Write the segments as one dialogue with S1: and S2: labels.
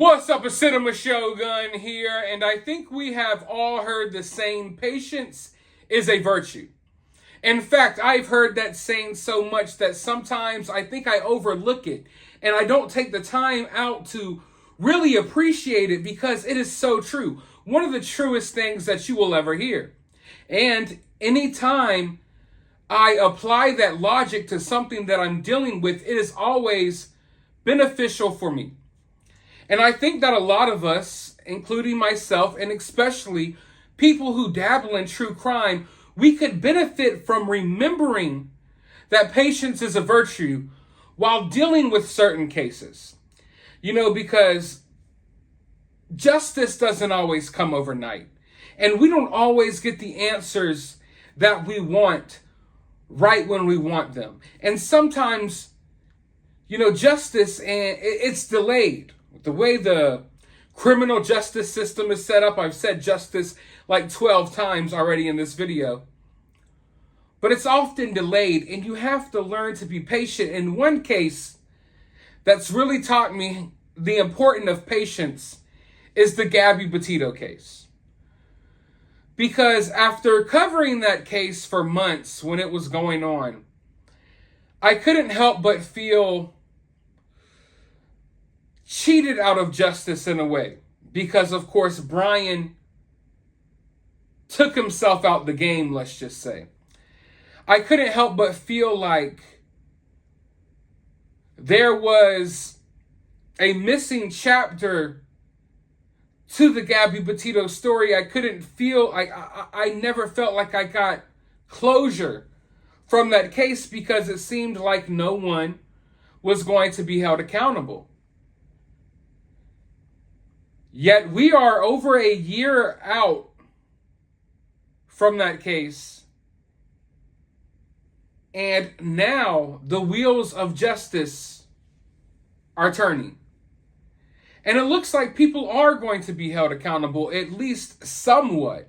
S1: What's up, a Cinema Shogun here, and I think we have all heard the saying, patience is a virtue. In fact, I've heard that saying so much that sometimes I think I overlook it, and I don't take the time out to really appreciate it because it is so true. One of the truest things that you will ever hear. And anytime I apply that logic to something that I'm dealing with, it is always beneficial for me. And I think that a lot of us, including myself, and especially people who dabble in true crime, we could benefit from remembering that patience is a virtue while dealing with certain cases. Because justice doesn't always come overnight. And we don't always get the answers that we want right when we want them. And sometimes, justice, and it's delayed. The way the criminal justice system is set up, I've said justice like 12 times already in this video. But it's often delayed, and you have to learn to be patient. In one case that's really taught me the importance of patience is the Gabby Petito case. Because after covering that case for months when it was going on, I couldn't help but feel cheated out of justice in a way. Because, of course, Brian took himself out the game, let's just say. I couldn't help but feel like there was a missing chapter to the Gabby Petito story. I never felt like I got closure from that case because it seemed like no one was going to be held accountable. Yet we are over a year out from that case, and now the wheels of justice are turning. And it looks like people are going to be held accountable, at least somewhat.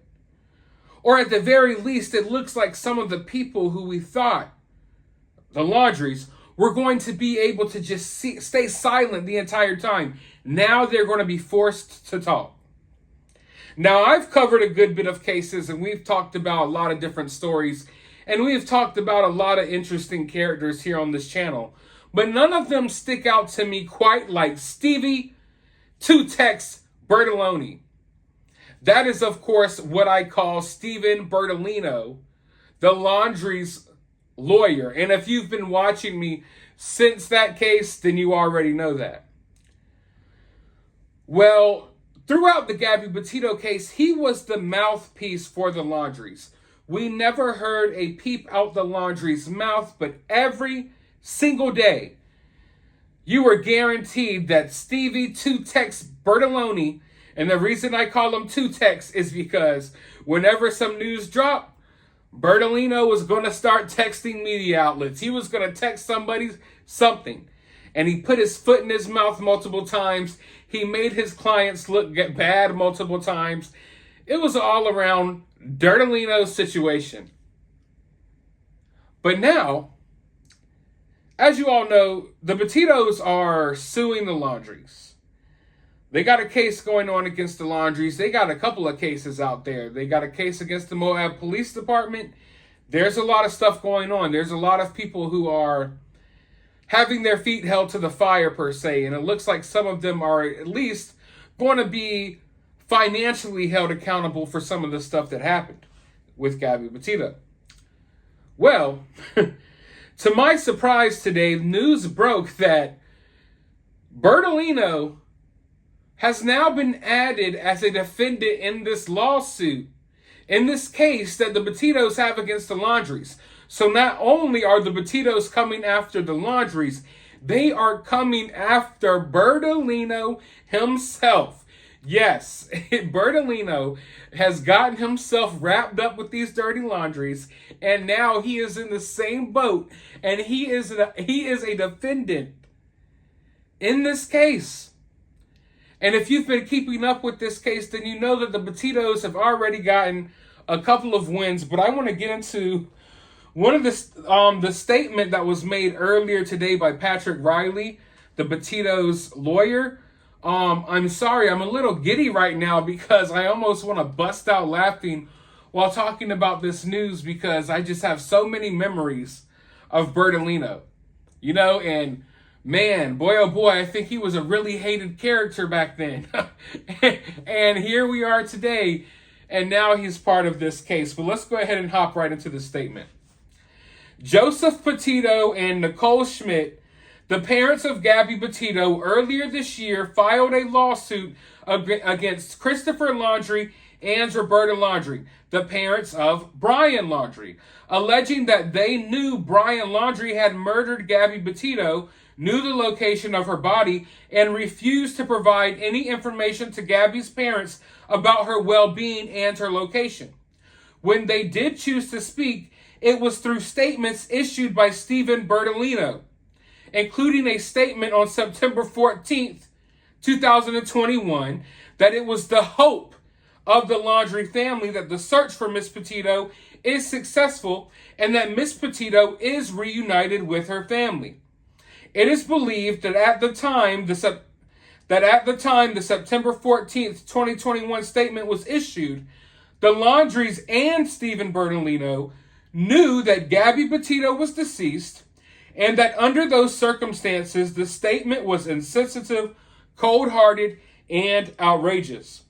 S1: Or at the very least, it looks like some of the people who we thought, the Laundries, were going to be able to just stay silent the entire time. Now they're going to be forced to talk. Now, I've covered a good bit of cases, and we've talked about a lot of different stories, and we've talked about a lot of interesting characters here on this channel. But none of them stick out to me quite like Stevie Two Tex Bertolino. That is, of course, what I call Stephen Bertolino, the Laundries lawyer. And if you've been watching me since that case, then you already know that. Well, throughout the Gabby Petito case, he was the mouthpiece for the Laundries. We never heard a peep out the Laundries' mouth, but every single day, you were guaranteed that Stevie Two Tex Bertolino, and the reason I call him Two Tex is because whenever some news dropped, Bertolino was going to start texting media outlets. He was going to text somebody something. And he put his foot in his mouth multiple times. He made his clients look bad multiple times. It was all around Bertolino situation. But now, as you all know, the Petitos are suing the Laundries. They got a case going on against the Laundries. They got a couple of cases out there. They got a case against the Moab Police Department. There's a lot of stuff going on. There's a lot of people who are having their feet held to the fire, per se. And it looks like some of them are at least going to be financially held accountable for some of the stuff that happened with Gabby Petito. Well, to my surprise today, news broke that Bertolino has now been added as a defendant in this lawsuit, in this case that the Petitos have against the Laundries. So not only are the Petitos coming after the Laundries, they are coming after Bertolino himself. Yes, Bertolino has gotten himself wrapped up with these dirty Laundries, and now he is in the same boat, and he is a defendant in this case. And if you've been keeping up with this case, then you know that the Petitos have already gotten a couple of wins. But I want to get into one of the statement that was made earlier today by Patrick Riley, the Petito's lawyer. I'm sorry, I'm a little giddy right now because I almost want to bust out laughing while talking about this news because I just have so many memories of Bertolino. And man, boy oh boy, I think he was a really hated character back then. And here we are today, and now he's part of this case. But let's go ahead and hop right into the statement. Joseph Petito and Nicole Schmidt, the parents of Gabby Petito, earlier this year filed a lawsuit against Christopher Laundrie and Roberta Laundrie, the parents of Brian Laundrie, alleging that they knew Brian Laundrie had murdered Gabby Petito, knew the location of her body, and refused to provide any information to Gabby's parents about her well-being and her location. When they did choose to speak, it was through statements issued by Stephen Bertolino, including a statement on September 14th, 2021, that it was the hope of the Laundrie family that the search for Miss Petito is successful and that Miss Petito is reunited with her family. It is believed that at the time the September 14th, 2021 statement was issued, the Laundries and Stephen Bertolino knew that Gabby Petito was deceased and that under those circumstances, the statement was insensitive, cold-hearted, and outrageous.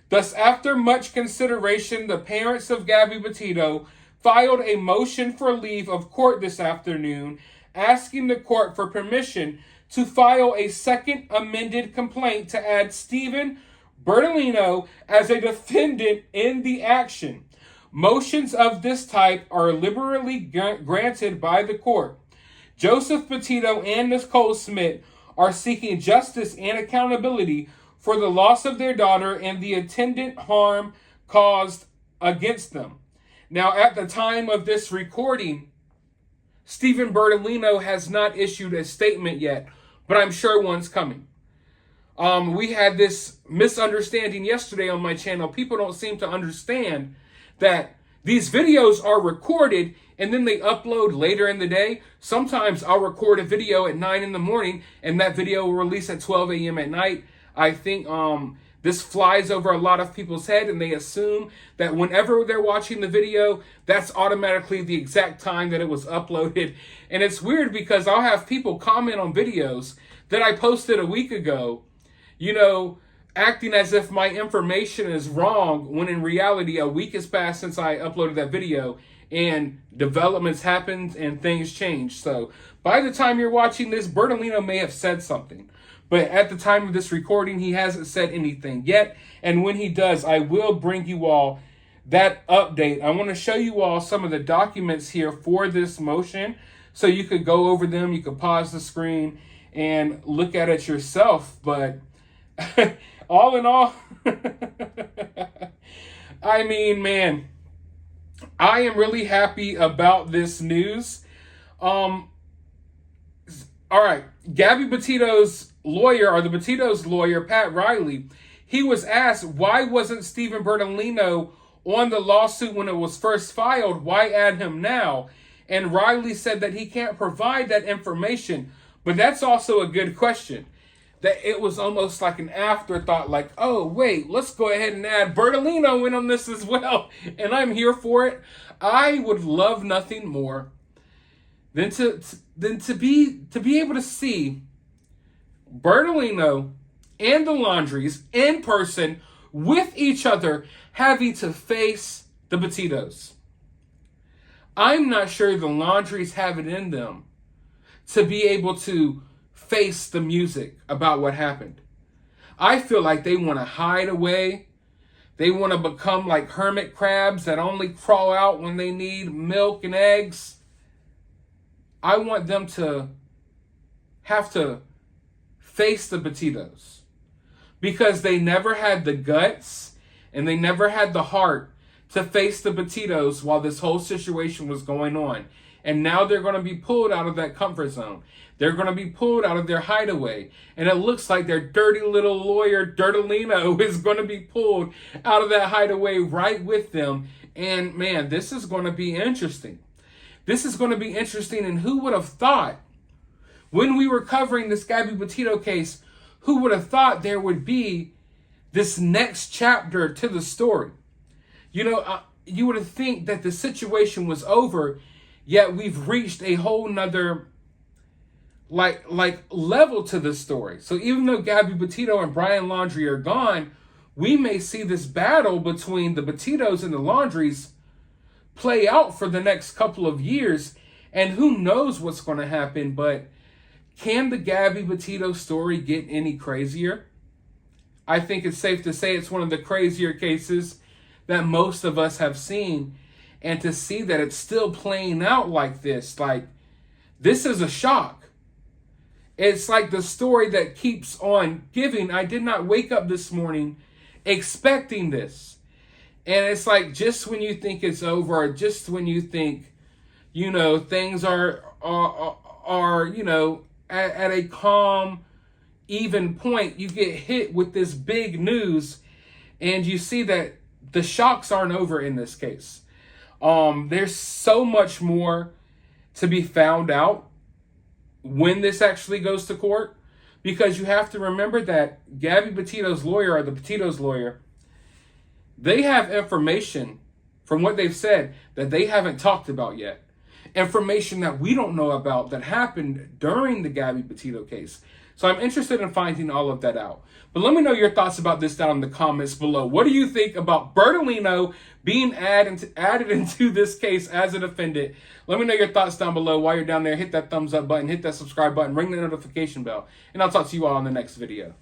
S1: Thus, after much consideration, the parents of Gabby Petito filed a motion for leave of court this afternoon, asking the court for permission to file a second amended complaint to add Stephen Bertolino as a defendant in the action. Motions of this type are liberally granted by the court. Joseph Petito and Nicole Schmidt are seeking justice and accountability for the loss of their daughter and the attendant harm caused against them. Now, at the time of this recording, Stephen Bertolino has not issued a statement yet, but I'm sure one's coming. We had this misunderstanding yesterday on my channel. People don't seem to understand that these videos are recorded and then they upload later in the day. Sometimes I'll record a video at 9 in the morning and that video will release at 12 a.m. at night. I think this flies over a lot of people's head and they assume that whenever they're watching the video, that's automatically the exact time that it was uploaded. And it's weird because I'll have people comment on videos that I posted a week ago, acting as if my information is wrong, when in reality, a week has passed since I uploaded that video and developments happened and things changed. So by the time you're watching this, Bertolino may have said something. But at the time of this recording, he hasn't said anything yet. And when he does, I will bring you all that update. I want to show you all some of the documents here for this motion so you could go over them. You could pause the screen and look at it yourself. But all in all, I mean, man, I am really happy about this news. All right, Gabby Petito's lawyer, or the Petito's lawyer, Pat Riley, he was asked, why wasn't Stephen Bertolino on the lawsuit when it was first filed? Why add him now? And Riley said that he can't provide that information. But that's also a good question. That it was almost like an afterthought, like, oh, wait, let's go ahead and add Bertolino in on this as well. And I'm here for it. I would love nothing more than to be able to see Bertolino and the Laundries in person with each other having to face the Petitos. I'm not sure the Laundries have it in them to be able to face the music about what happened. I feel like they want to hide away. They want to become like hermit crabs that only crawl out when they need milk and eggs. I want them to have to face the Petitos because they never had the guts and they never had the heart to face the Petitos while this whole situation was going on. And now they're going to be pulled out of that comfort zone. They're going to be pulled out of their hideaway. And it looks like their dirty little lawyer, Bertolino, is going to be pulled out of that hideaway right with them. And man, this is going to be interesting. This is going to be interesting. And who would have thought when we were covering this Gabby Petito case, who would have thought there would be this next chapter to the story? You know, you would have think that the situation was over, yet we've reached a whole nother like level to the story. So even though Gabby Petito and Brian Laundrie are gone, we may see this battle between the Petitos and the Laundries play out for the next couple of years, and who knows what's going to happen. But can the Gabby Petito story get any crazier? I think it's safe to say it's one of the crazier cases that most of us have seen, and to see that it's still playing out like this is a shock. It's like the story that keeps on giving. I did not wake up this morning expecting this. And it's like, just when you think it's over, just when you think, you know, things are you know, at a calm, even point, you get hit with this big news, and you see that the shocks aren't over in this case. There's so much more to be found out when this actually goes to court, because you have to remember that Gabby Petito's lawyer, or the Petito's lawyer, they have information from what they've said that they haven't talked about yet. Information that we don't know about that happened during the Gabby Petito case. So I'm interested in finding all of that out. But let me know your thoughts about this down in the comments below. What do you think about Bertolino being added into this case as a defendant? Let me know your thoughts down below. While you're down there, hit that thumbs up button, hit that subscribe button, ring the notification bell, and I'll talk to you all in the next video.